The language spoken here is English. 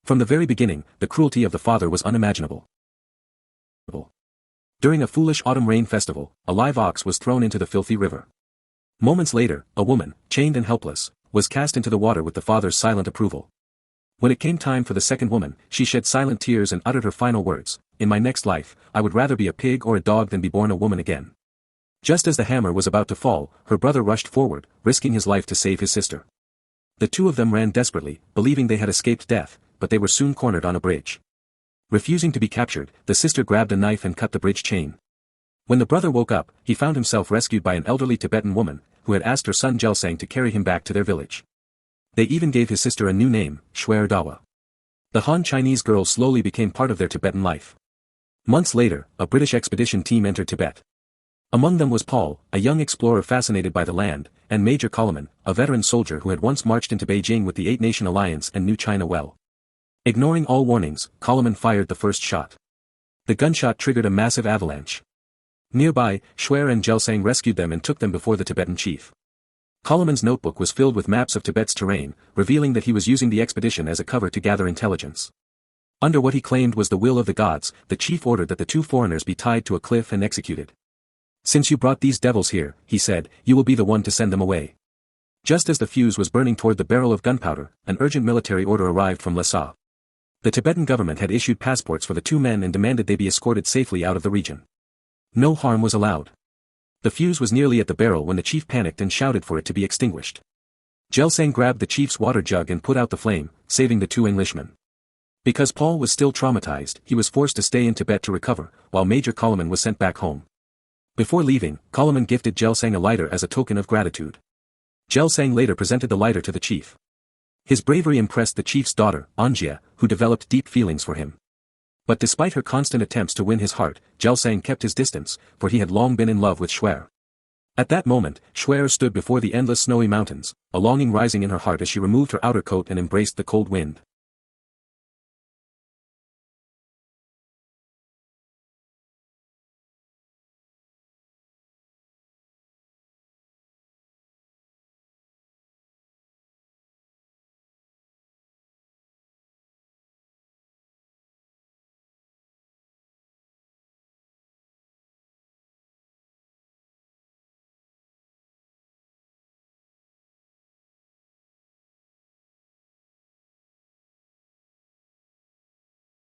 From the very beginning, the cruelty of the father was unimaginable. During a foolish autumn rain festival, a live ox was thrown into the filthy river. Moments later, a woman, chained and helpless, was cast into the water with the father's silent approval. When it came time for the second woman, she shed silent tears and uttered her final words, "In my next life, I would rather be a pig or a dog than be born a woman again." Just as the hammer was about to fall, her brother rushed forward, risking his life to save his sister. The two of them ran desperately, believing they had escaped death, but they were soon cornered on a bridge. Refusing to be captured, the sister grabbed a knife and cut the bridge chain. When the brother woke up, he found himself rescued by an elderly Tibetan woman, who had asked her son Gelsang to carry him back to their village. They even gave his sister a new name, Xue'er Dawa. The Han Chinese girl slowly became part of their Tibetan life. Months later, a British expedition team entered Tibet. Among them was Paul, a young explorer fascinated by the land, and Major Koloman, a veteran soldier who had once marched into Beijing with the Eight-Nation Alliance and knew China well. Ignoring all warnings, Koloman fired the first shot. The gunshot triggered a massive avalanche. Nearby, Xue'er and Gelsang rescued them and took them before the Tibetan chief. Koloman's notebook was filled with maps of Tibet's terrain, revealing that he was using the expedition as a cover to gather intelligence. Under what he claimed was the will of the gods, the chief ordered that the two foreigners be tied to a cliff and executed. "Since you brought these devils here," he said, "you will be the one to send them away." Just as the fuse was burning toward the barrel of gunpowder, an urgent military order arrived from Lhasa. The Tibetan government had issued passports for the two men and demanded they be escorted safely out of the region. No harm was allowed. The fuse was nearly at the barrel when the chief panicked and shouted for it to be extinguished. Gelsang grabbed the chief's water jug and put out the flame, saving the two Englishmen. Because Paul was still traumatized, he was forced to stay in Tibet to recover, while Major Koloman was sent back home. Before leaving, Koloman gifted Gelsang a lighter as a token of gratitude. Gelsang later presented the lighter to the chief. His bravery impressed the chief's daughter, Anjia, who developed deep feelings for him. But despite her constant attempts to win his heart, Gelsang kept his distance, for he had long been in love with Xue'er. At that moment, Xue'er stood before the endless snowy mountains, a longing rising in her heart as she removed her outer coat and embraced the cold wind.